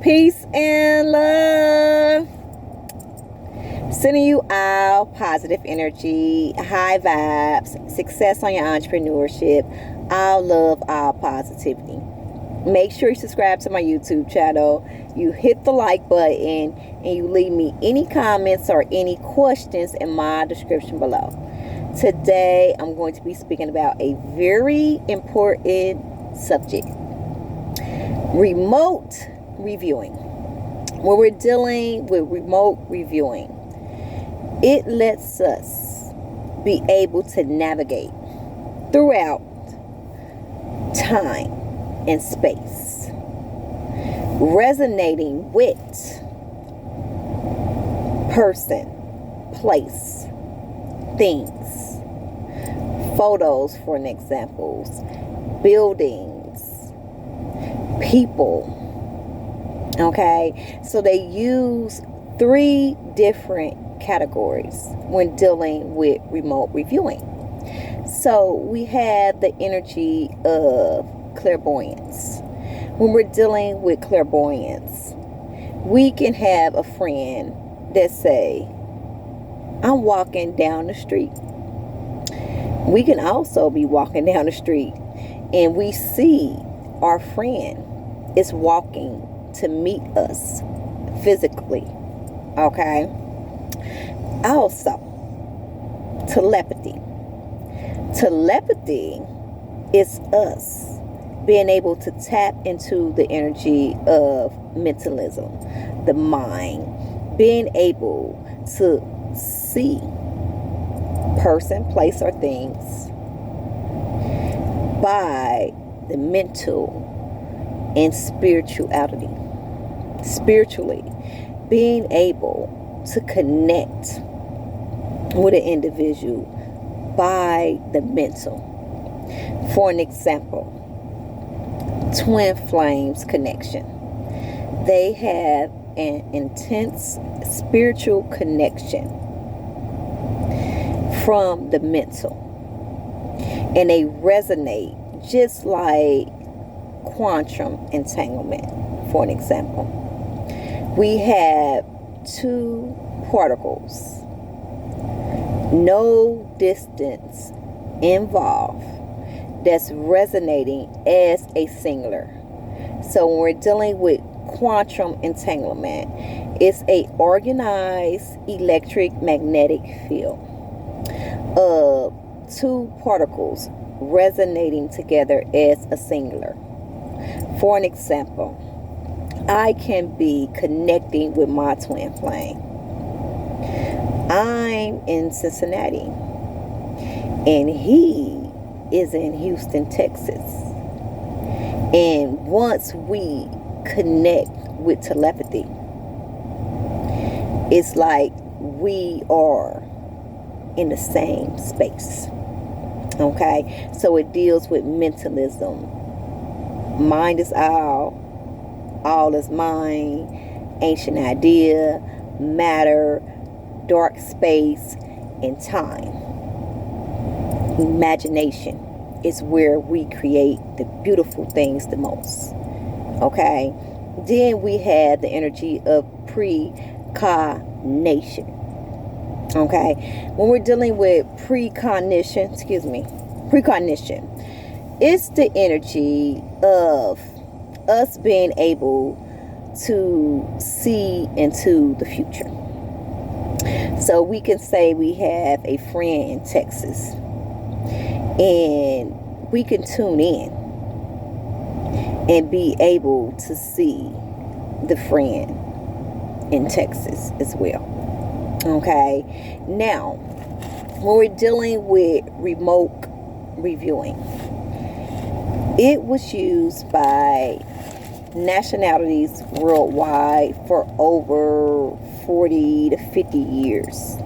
Peace and love. Sending you all positive energy, high vibes, success on your entrepreneurship, all love, all positivity. Make sure you subscribe to my YouTube channel. You hit the like button and you leave me any comments or any questions in my description below. Today, I'm going to be speaking about a very important subject: remote reviewing. When we're dealing with remote reviewing, it lets us be able to navigate throughout time and space, resonating with person, place, things, photos for an example, buildings, people. Okay, so they use 3 different categories when dealing with remote reviewing. So we have the energy of clairvoyance. When we're dealing with clairvoyance, we can have a friend that say, I'm walking down the street. We can also be walking down the street and we see our friend is walking to meet us physically. Okay? Also, telepathy. Telepathy is us being able to tap into the energy of mentalism, the mind, being able to see person, place, or things by the mental and spirituality. Spiritually, being able to connect with an individual by the mental. For an example, twin flames connection. They have an intense spiritual connection from the mental, and they resonate just like quantum entanglement. For an example, we have 2 particles, no distance involved, that's resonating as a singular. So when we're dealing with quantum entanglement, it's a organized electric magnetic field of 2 particles resonating together as a singular. For an example, I can be connecting with my twin flame. I'm in Cincinnati and he is in Houston, Texas. And once we connect with telepathy, it's like we are in the same space. Okay, so it deals with mentalism. Mind is all is mind, ancient idea, matter, dark space, and time. Imagination is where we create the beautiful things the most. Okay, then we have the energy of precognition. Okay, when we're dealing with precognition, it's the energy of us being able to see into the future. So we can say we have a friend in Texas and we can tune in and be able to see the friend in Texas as well. Okay, now when we're dealing with remote reviewing, it was used by nationalities worldwide for over 40 to 50 years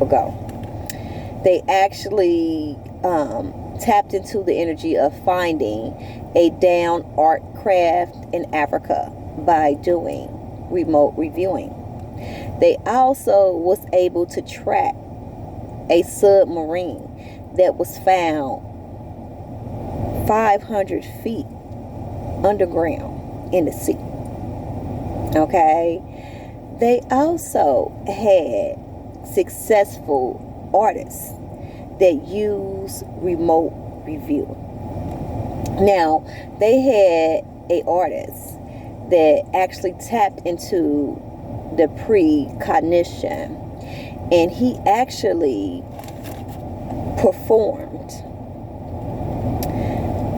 ago. They actually tapped into the energy of finding a down art craft in Africa by doing remote reviewing. They also was able to track a submarine that was found 500 feet underground in the sea. Okay. They also had successful artists that use remote review. Now, they had a artist that actually tapped into the precognition, and he actually performed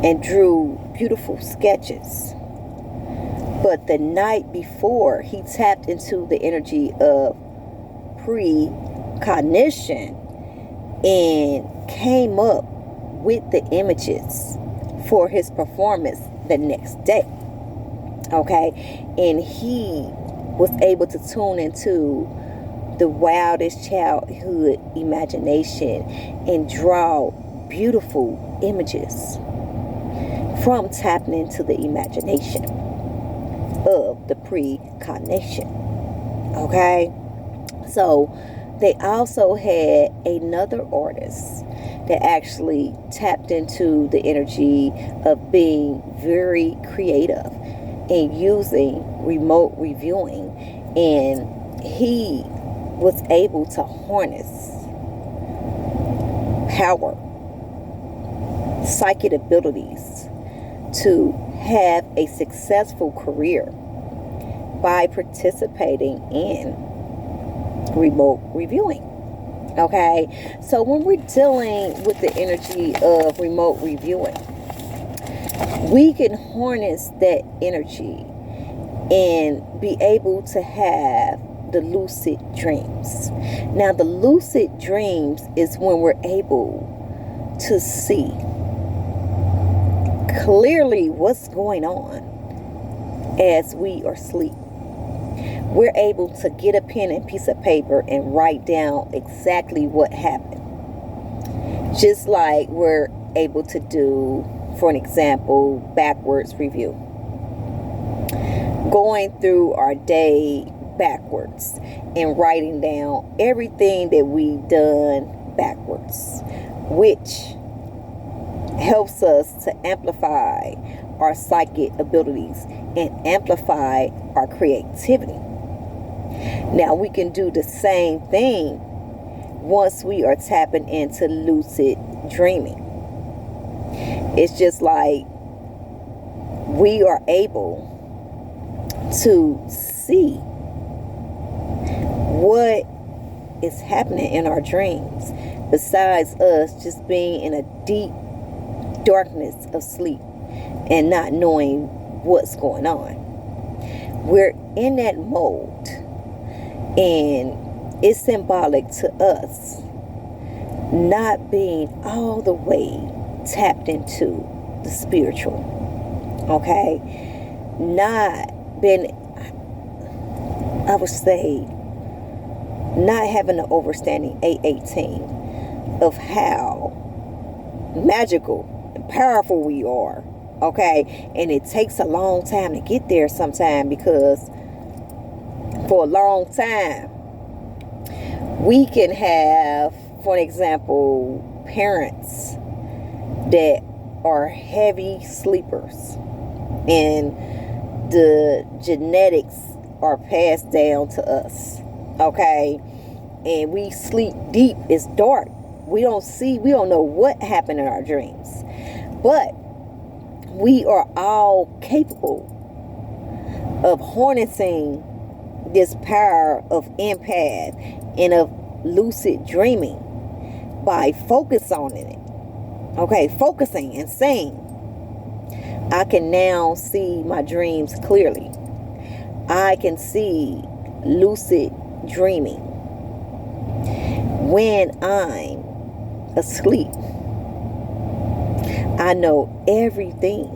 and drew beautiful sketches. But the night before, he tapped into the energy of precognition and came up with the images for his performance the next day. Okay, and he was able to tune into the wildest childhood imagination and draw beautiful images from tapping into the imagination of the precognition. Okay, so they also had another artist that actually tapped into the energy of being very creative and using remote reviewing, and he was able to harness power, psychic abilities to have a successful career by participating in remote reviewing. Okay, so when we're dealing with the energy of remote reviewing, we can harness that energy and be able to have the lucid dreams. Now, the lucid dreams is when we're able to see clearly what's going on as we are asleep. We're able to get a pen and piece of paper and write down exactly what happened. Just like we're able to do, for an example, backwards review. Going through our day backwards and writing down everything that we've done backwards, which helps us to amplify our psychic abilities and amplify our creativity. Now, we can do the same thing once we are tapping into lucid dreaming. It's just like we are able to see what is happening in our dreams, besides us just being in a deep darkness of sleep and not knowing what's going on. We're in that mode, and it's symbolic to us not being all the way tapped into the spiritual. Okay, not being, I would say, not having an understanding 818 of how magical and powerful we are. Okay, and it takes a long time to get there sometime, because for a long time we can have, for example, parents that are heavy sleepers and the genetics are passed down to us. Okay, and we sleep deep, it's dark, we don't know what happened in our dreams, but we are all capable of harnessing this power of empath and of lucid dreaming by focusing on it. Okay, focusing and saying, I can now see my dreams clearly. I can see lucid dreaming when I'm asleep. I know everything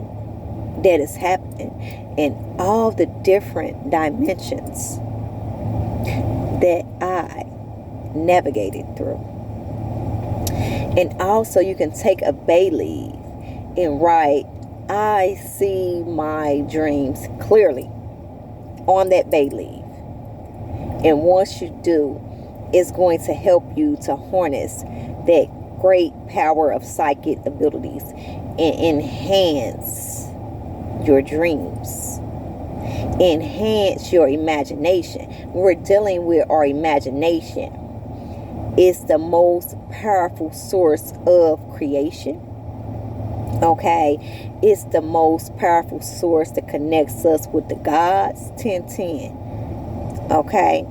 that is happening in all the different dimensions that I navigated through. And also, you can take a bay leaf and write, I see my dreams clearly on that bay leaf. And once you do, it's going to help you to harness that great power of psychic abilities and enhance your dreams. Enhance your imagination. We're dealing with our imagination. It's the most powerful source of creation. Okay, it's the most powerful source that connects us with the gods. 1010. Okay,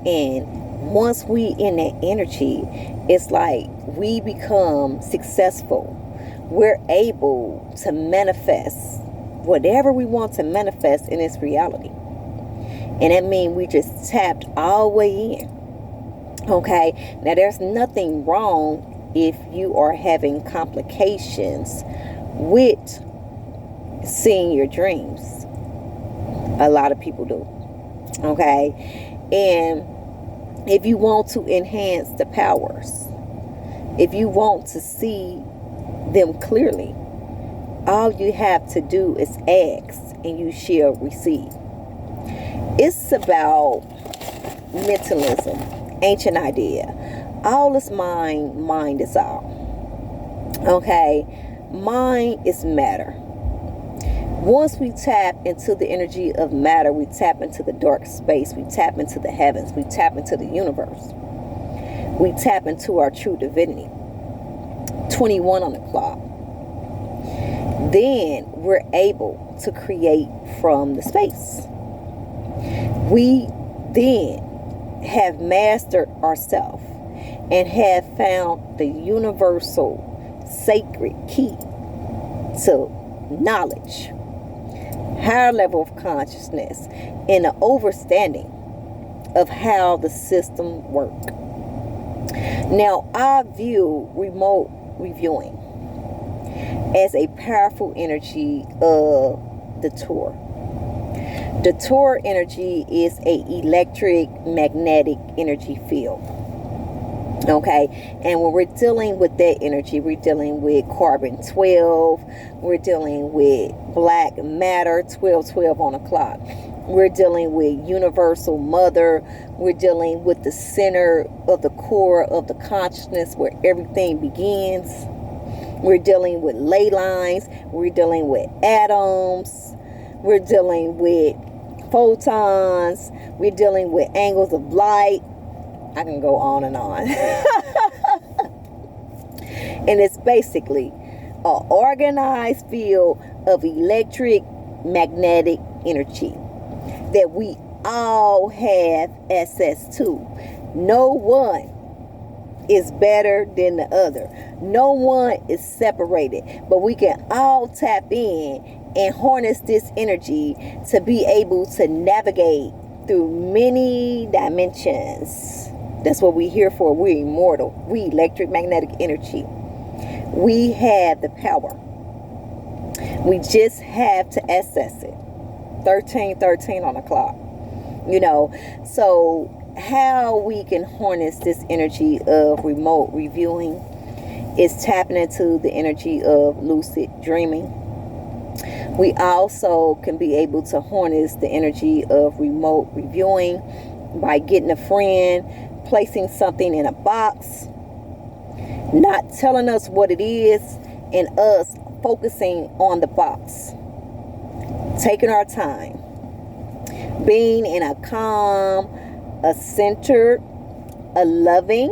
and once we in that energy, it's like we become successful. We're able to manifest whatever we want to manifest in its reality. And that means we just tapped all the way in. Okay, now there's nothing wrong if you are having complications with seeing your dreams. A lot of people do. Okay, and if you want to enhance the powers, if you want to see them clearly, all you have to do is ask and you shall receive. It's about mentalism, ancient idea. All is mind, mind is all. Okay, mind is matter. Once we tap into the energy of matter, we tap into the dark space, we tap into the heavens, we tap into the universe, we tap into our true divinity. 21 on the clock. Then we're able to create from the space. We then have mastered ourselves and have found the universal sacred key to knowledge, higher level of consciousness, and an understanding of how the system works. Now, I view remote reviewing as a powerful energy of the Torah. The Torah energy is a electric magnetic energy field. Okay, and when we're dealing with that energy, we're dealing with carbon 12, we're dealing with black matter, 1212 on the clock. We're dealing with universal mother. We're dealing with the center of the core of the consciousness where everything begins. We're dealing with ley lines. We're dealing with atoms. We're dealing with photons. We're dealing with angles of light. I can go on and on. And it's basically an organized field of electric magnetic energy that we all have access to. No one is better than the other. No one is separated, but we can all tap in and harness this energy to be able to navigate through many dimensions. That's what we're here for. We're immortal. We electric magnetic energy. We have the power. We just have to access it. 1313 on the clock. You know, so how we can harness this energy of remote reviewing is tapping into the energy of lucid dreaming. We also can be able to harness the energy of remote reviewing by getting a friend, placing something in a box, not telling us what it is, and us focusing on the box. Taking our time. Being in a calm, a centered, a loving,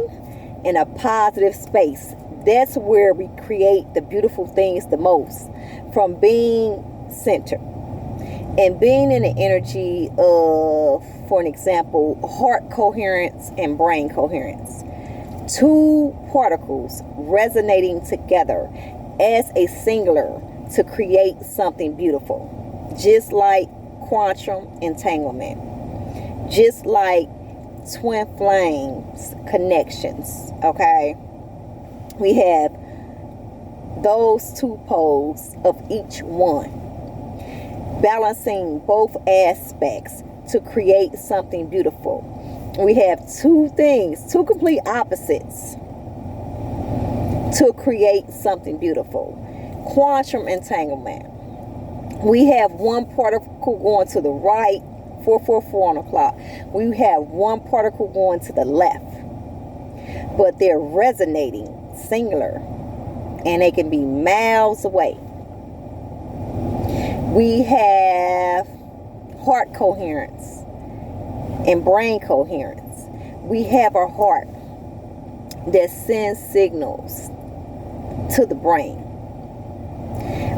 and a positive space. That's where we create the beautiful things the most. From being centered. And being in the energy of, for an example, heart coherence and brain coherence. Two particles resonating together as a singular to create something beautiful. Just like quantum entanglement. Just like twin flames connections. Okay? We have those two poles of each one, balancing both aspects to create something beautiful. We have two things, two complete opposites to create something beautiful. Quantum entanglement. We have one particle going to the right, 444 on the clock. We have one particle going to the left, but they're resonating singular, and they can be miles away. We have heart coherence and brain coherence. We have our heart that sends signals to the brain.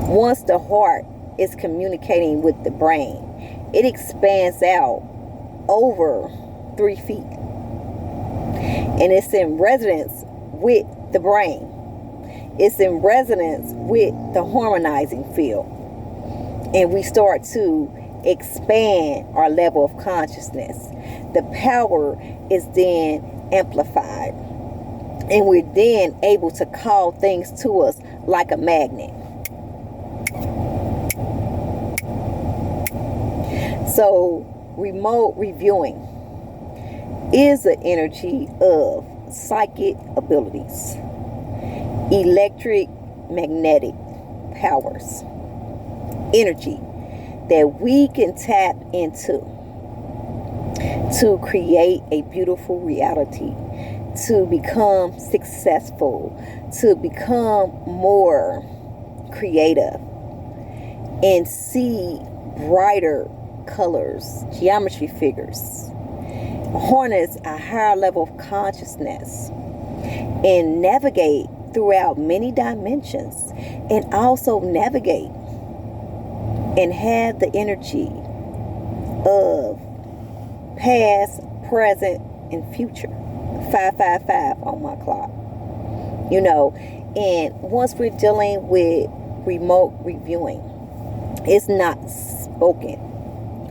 Once the heart is communicating with the brain, it expands out over 3 feet. And it's in resonance with the brain. It's in resonance with the harmonizing field. And we start to expand our level of consciousness. The power is then amplified. And we're then able to call things to us like a magnet. So, remote reviewing is the energy of psychic abilities, electric magnetic powers, energy that we can tap into to create a beautiful reality, to become successful, to become more creative, and see brighter colors, geometry figures, harness a higher level of consciousness, and navigate throughout many dimensions, and also navigate and have the energy of past, present, and future. 555 on my clock. You know, and once we're dealing with remote reviewing, it's not spoken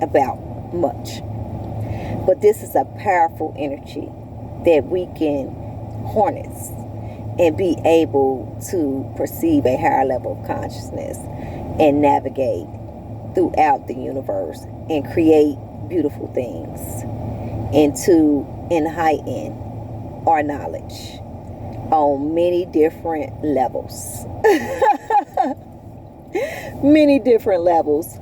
about much. But this is a powerful energy that we can harness and be able to perceive a higher level of consciousness and navigate throughout the universe and create beautiful things and to heighten our knowledge on many different levels. Many different levels.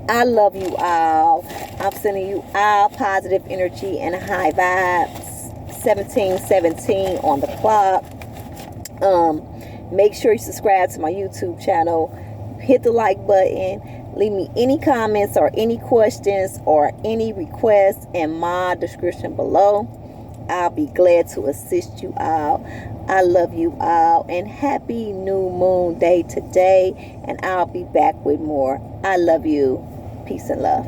I love you all. I'm sending you all positive energy and high vibes. 1717 on the clock. Make sure you subscribe to my YouTube channel. Hit the like button. Leave me any comments or any questions or any requests in my description below. I'll be glad to assist you all. I love you all, and happy new moon day today, and I'll be back with more. I love you. Peace and love.